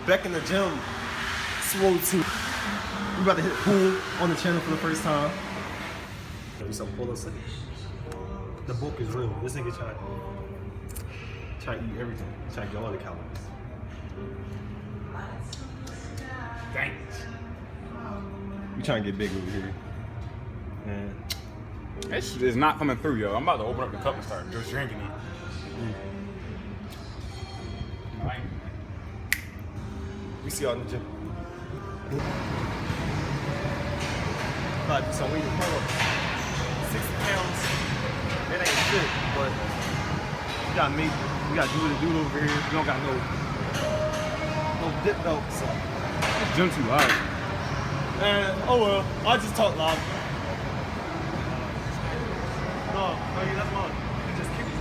Back in the gym, swole too. We about to hit pool on the channel for the first time. Do some pull-ups. The bulk is real. This nigga try to eat everything. Try to get all the calories. Dang. We trying to get big over here. Man. This shit is not coming through, yo. I'm about to open up the cup and start just drinking it. We see y'all in the gym. About to do some weighted pull-ups. 60 pounds. That ain't shit, but we gotta do what it do over here. We don't got no dip though, so. This gym too loud. And oh well, I just talk loud. No, yeah, that's mine. You just kick it.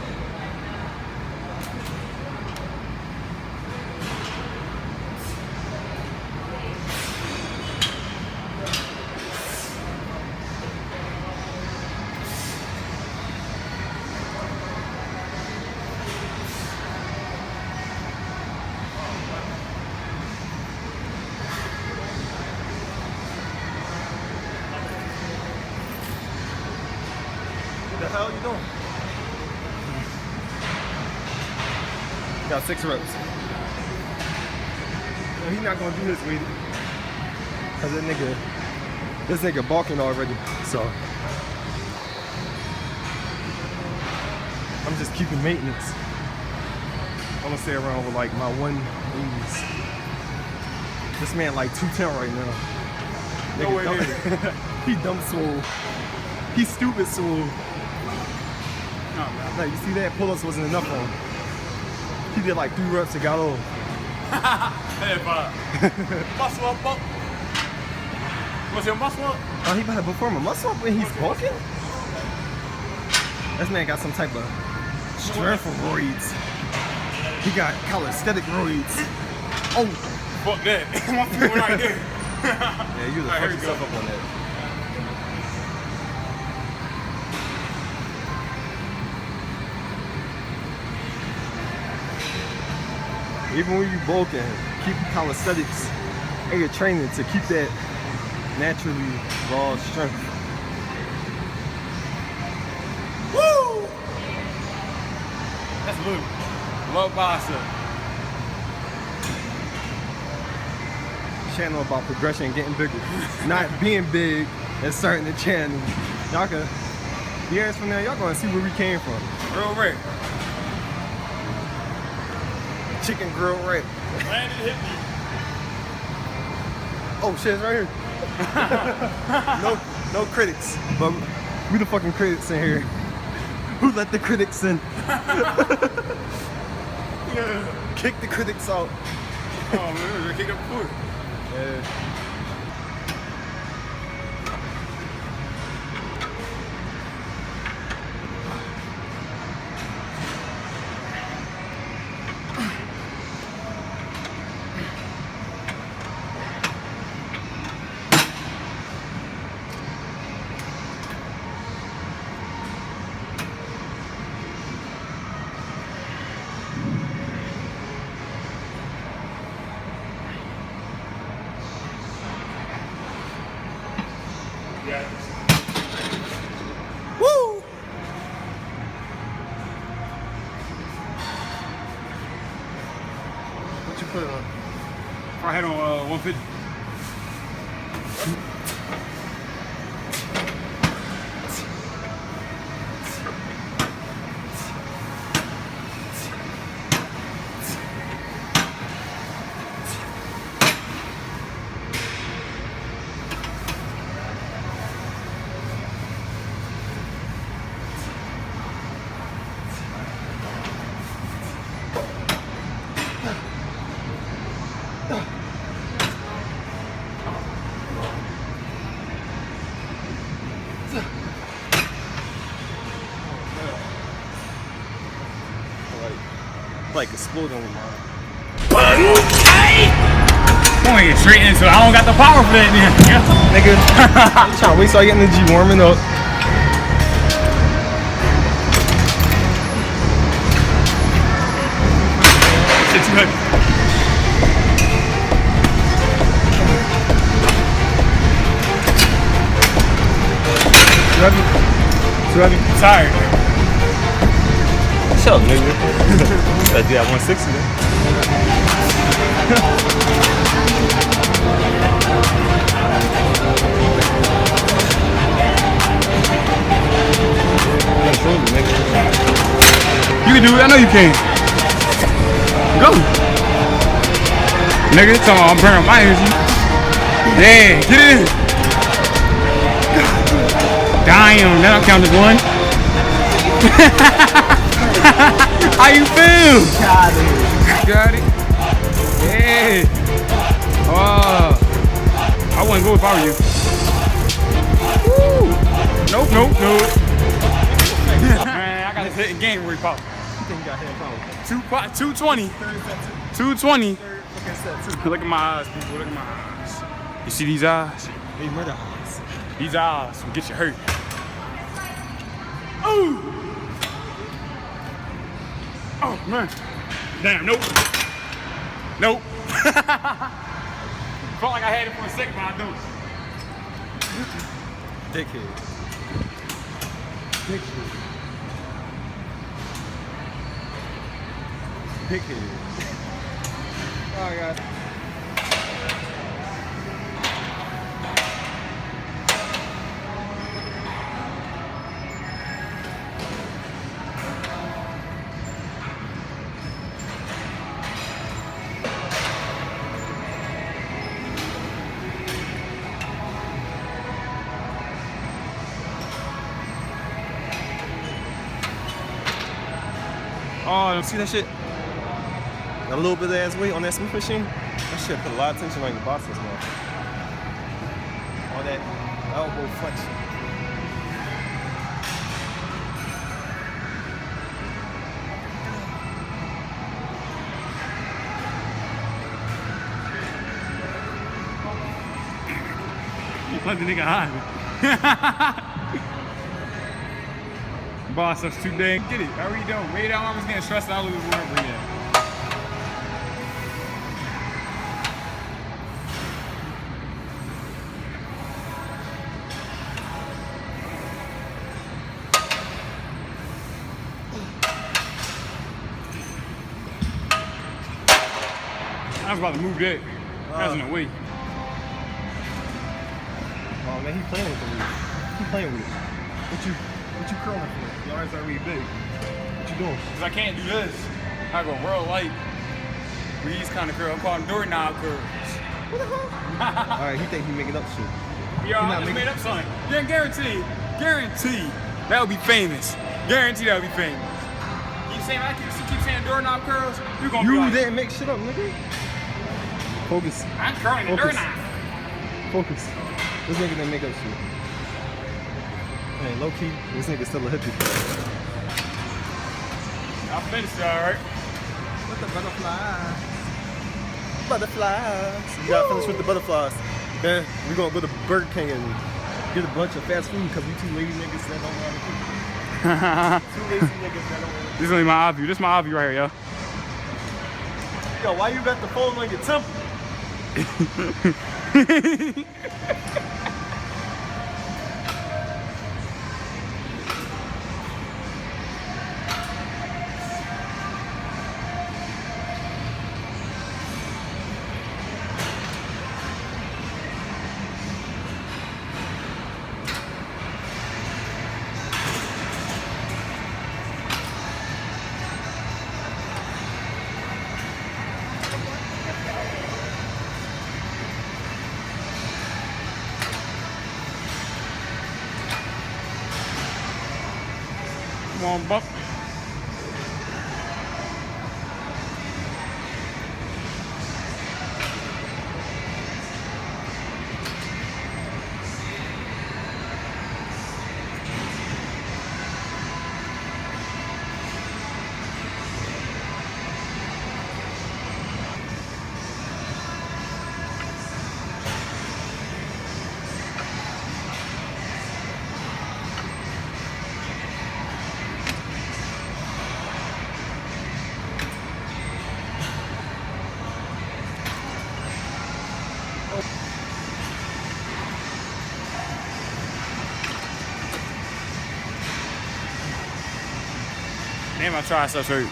What the hell you doing? Got 6 reps. No, he's not gonna do this with it. Cause this nigga balking already. So I'm just keeping maintenance. I'm gonna stay around with like my 180s. This man like 210 right now. No way, He dumb swole. He stupid swole. No, man. Like, you see that? Pull-ups wasn't enough for him. He did like 3 reps and got off. Hey, muscle up, bump. What's your muscle up? Oh, he about to perform a muscle up when he's bulking? This man got some type of strength roids. He got calisthenic roids. Oh! Fuck that. My feet went right there. Yeah, you just fucked yourself up on that. Even when you bulking, keep calisthenics in your training to keep that naturally raw strength. Woo! That's Luke. Love bicep. Channel about progression and getting bigger. Not being big and starting the channel. Y'all can, years from now, y'all gonna see where we came from. Real Rick. Chicken grill right. Landon hit me. Oh shit, it's right here. no critics. But we the fucking critics in here. Who let the critics in? Yeah. Kick the critics out. Oh man, we're gonna kick up foot. Yeah. Woo! What you put it on? I had on 150. Like exploding with mine. I'm gonna get straight into it. I don't got the power for that then. Yeah. Nigga, you trying to wait till I get in the G warming up. Shit's good. Too heavy. I'm tired. Shut up, nigga. Gotta do that 160 then. You can do it. I know you can. Go. Nigga, tell me I'm burning my energy. Yeah, get it in. Damn, that don't count as one. How you feel? Got it. Yeah. Oh, I wouldn't go if I were you. Woo. Nope. Man, I got this hitting game where he popped. You think you got head power? 220. Third set two. 220. Third fucking set two. Look at my eyes, people. Look at my eyes. You see these eyes? Hey, murder eyes. These eyes will get you hurt. Ooh. Oh, man. Damn, nope. Nope. Felt like I had it for a second, but I don't. Dickhead. Dickhead. Alright, guys. Oh, don't see that shit? Got a little bit of ass weight on that Smith machine. That shit put a lot of tension on your biceps, man. All that elbow flexion. Let the nigga hide. Boss, that's too dang. Get it. I already don't. Way down, I was getting stressed out a little bit more. Yeah. I was about to move that. That's in the way. Oh man, he playing with the weight. He playing with it. What you curling for? Your arms are really big. What you doing? Cause I can't do this. I go real light. These kind of curls. I'm calling doorknob curls. What the hell? Alright, he think he making up shit. Yo, I just made up something. Yeah, guarantee. That would be famous. Guarantee that would be famous. Keep saying I keep saying doorknob curls. You gonna be You like, didn't make shit up, nigga. Focus. I'm curling the Focus. doorknob. Focus. This nigga didn't make up shit. Man, low key, this nigga still a hippie. I'll finish it, alright. What the butterflies? Butterflies. You gotta finish with the butterflies. Then we gonna go to Burger King and get a bunch of fast food because we two lazy niggas that don't know how to cook. Two lazy niggas that don't know. This is only my eye view. This is my eye view right here, yo. Yo, why you got the phone on your temple? Come on, Buck. Damn, my triceps hurt.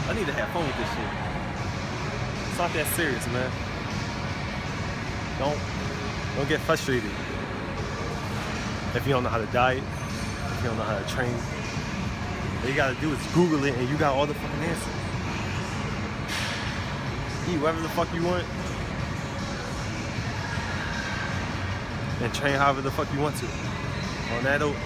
I need to have fun with this shit. It's not that serious, man. Don't get frustrated. If you don't know how to diet, if you don't know how to train, all you gotta do is Google it and you got all the fucking answers. Eat whatever the fuck you want. And train however the fuck you want to. On that note,